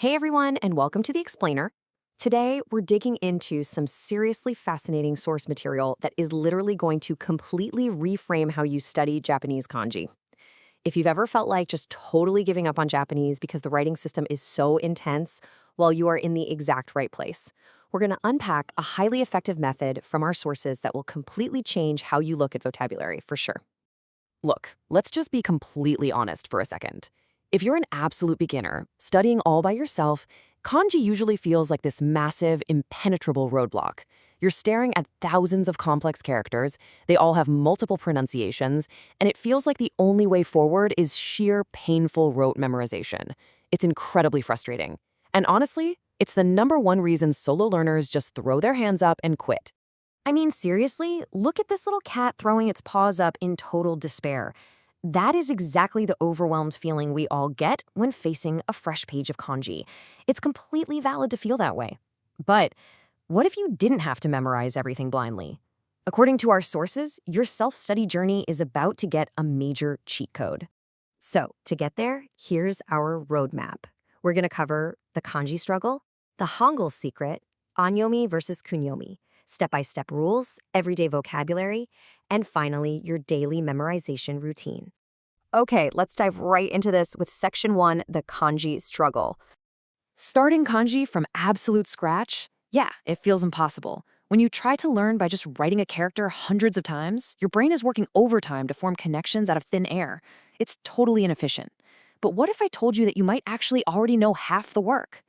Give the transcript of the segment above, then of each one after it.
Hey everyone, and welcome to The Explainer. Today, we're digging into some seriously fascinating source material that is literally going to completely reframe how you study Japanese kanji. If you've ever felt like just totally giving up on Japanese because the writing system is so intense, well, you are in the exact right place. We're going to unpack a highly effective method from our sources that will completely change how you look at vocabulary, for sure. Look, let's just be completely honest for a second. If you're an absolute beginner, studying all by yourself, kanji usually feels like this massive, impenetrable roadblock. You're staring at thousands of complex characters, they all have multiple pronunciations, and it feels like the only way forward is sheer, painful rote memorization. It's incredibly frustrating. And honestly, it's the #1 reason solo learners just throw their hands up and quit. I mean, seriously, look at this little cat throwing its paws up in total despair. That is exactly the overwhelmed feeling we all get when facing a fresh page of kanji. It's completely valid to feel that way. But what if you didn't have to memorize everything blindly? According to our sources, your self-study journey is about to get a major cheat code. So, to get there, here's our roadmap. We're going to cover the kanji struggle, the Hangul secret, onyomi versus kunyomi, step-by-step rules, everyday vocabulary, and finally, your daily memorization routine. Okay, let's dive right into this with Section 1, the kanji struggle. Starting kanji from absolute scratch? Yeah, it feels impossible. When you try to learn by just writing a character hundreds of times, your brain is working overtime to form connections out of thin air. It's totally inefficient. But what if I told you that you might actually already know half the work?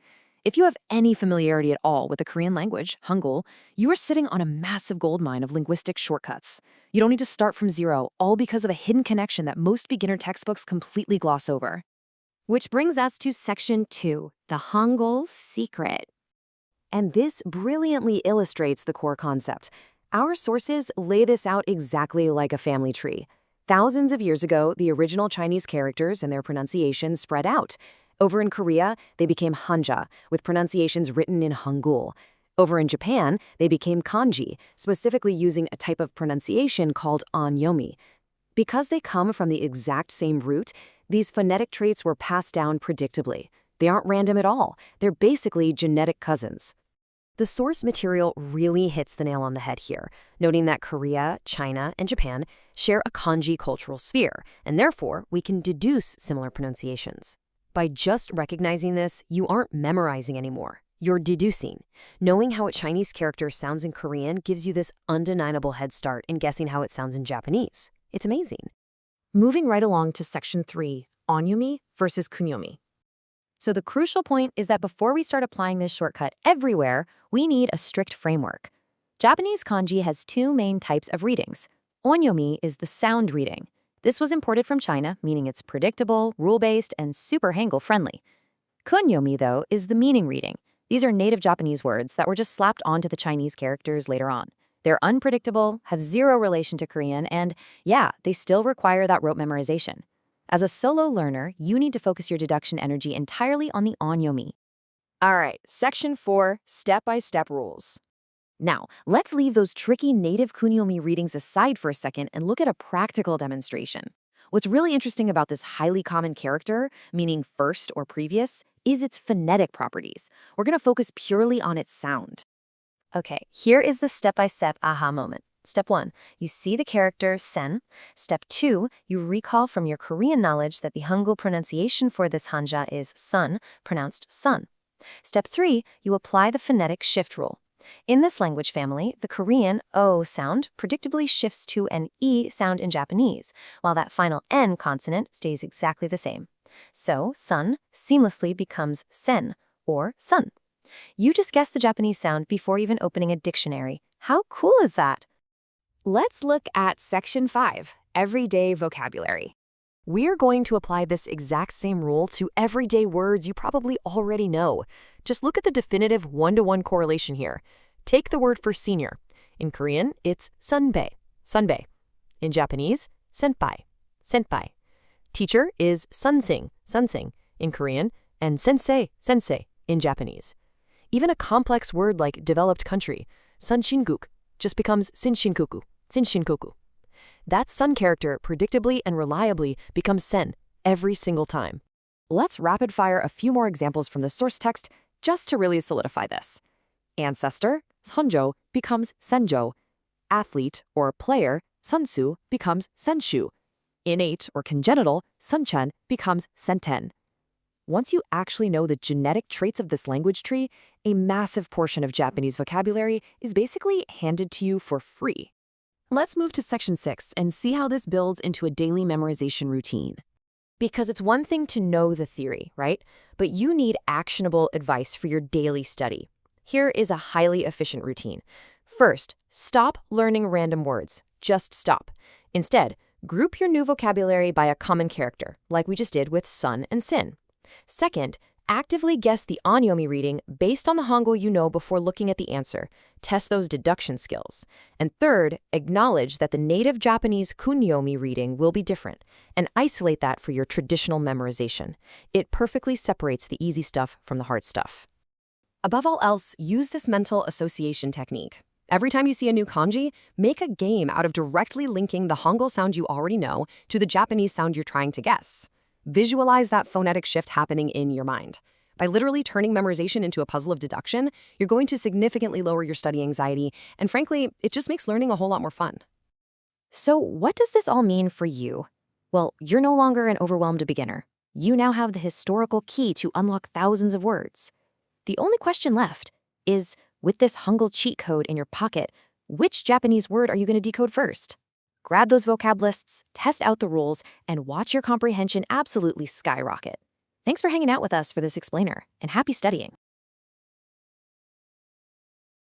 If you have any familiarity at all with the Korean language, Hangul, you are sitting on a massive goldmine of linguistic shortcuts. You don't need to start from zero, all because of a hidden connection that most beginner textbooks completely gloss over. Which brings us to Section 2, the Hangul secret. And this brilliantly illustrates the core concept. Our sources lay this out exactly like a family tree. Thousands of years ago, the original Chinese characters and their pronunciations spread out. Over in Korea, they became Hanja, with pronunciations written in Hangul. Over in Japan, they became kanji, specifically using a type of pronunciation called onyomi. Because they come from the exact same root, these phonetic traits were passed down predictably. They aren't random at all. They're basically genetic cousins. The source material really hits the nail on the head here, noting that Korea, China, and Japan share a kanji cultural sphere, and therefore we can deduce similar pronunciations. By just recognizing this, you aren't memorizing anymore. You're deducing. Knowing how a Chinese character sounds in Korean gives you this undeniable head start in guessing how it sounds in Japanese. It's amazing. Moving right along to Section 3, onyomi versus kunyomi. So the crucial point is that before we start applying this shortcut everywhere, we need a strict framework. Japanese kanji has two main types of readings. Onyomi is the sound reading. This was imported from China, meaning it's predictable, rule-based, and super Hangul-friendly. Kunyomi, though, is the meaning reading. These are native Japanese words that were just slapped onto the Chinese characters later on. They're unpredictable, have zero relation to Korean, and yeah, they still require that rote memorization. As a solo learner, you need to focus your deduction energy entirely on the onyomi. All right, Section 4, step-by-step rules. Now, let's leave those tricky native kunyomi readings aside for a second and look at a practical demonstration. What's really interesting about this highly common character, meaning first or previous, is its phonetic properties. We're going to focus purely on its sound. Okay, here is the step-by-step aha moment. Step 1, you see the character sen. Step 2, you recall from your Korean knowledge that the Hangul pronunciation for this hanja is sun, pronounced sun. Step 3, you apply the phonetic shift rule. In this language family, the Korean O sound predictably shifts to an E sound in Japanese, while that final N consonant stays exactly the same. So, sun seamlessly becomes sen, or sun. You just guessed the Japanese sound before even opening a dictionary. How cool is that? Let's look at Section 5, everyday vocabulary. We're going to apply this exact same rule to everyday words you probably already know. Just look at the definitive one-to-one correlation here. Take the word for senior. In Korean, it's sunbae, sunbae. In Japanese, senpai, senpai. Teacher is sunsing, sunsing in Korean, and sensei, sensei in Japanese. Even a complex word like developed country, sunshinguk, just becomes sinshinkoku, sinshinkoku. That sun character predictably and reliably becomes sen every single time. Let's rapid fire a few more examples from the source text just to really solidify this. Ancestor, Hanja, becomes senjo. Athlete or player, sunsu, becomes senshu. Innate or congenital, sunchen, becomes senten. Once you actually know the genetic traits of this language tree, a massive portion of Japanese vocabulary is basically handed to you for free. Let's move to section 6 and see how this builds into a daily memorization routine. Because it's one thing to know the theory, right? But you need actionable advice for your daily study. Here is a highly efficient routine. First, stop learning random words. Just stop. Instead, group your new vocabulary by a common character, like we just did with sun and sin. Second, actively guess the onyomi reading based on the Hangul you know before looking at the answer. Test those deduction skills. And third, acknowledge that the native Japanese kunyomi reading will be different, and isolate that for your traditional memorization. It perfectly separates the easy stuff from the hard stuff. Above all else, use this mental association technique. Every time you see a new kanji, make a game out of directly linking the Hangul sound you already know to the Japanese sound you're trying to guess. Visualize that phonetic shift happening in your mind. By literally turning memorization into a puzzle of deduction, you're going to significantly lower your study anxiety, and frankly, it just makes learning a whole lot more fun. So what does this all mean for you? Well, you're no longer an overwhelmed beginner. You now have the historical key to unlock thousands of words. The only question left is, with this Hangul cheat code in your pocket, which Japanese word are you going to decode first? Grab those vocab lists, test out the rules, and watch your comprehension absolutely skyrocket. Thanks for hanging out with us for this explainer, and happy studying.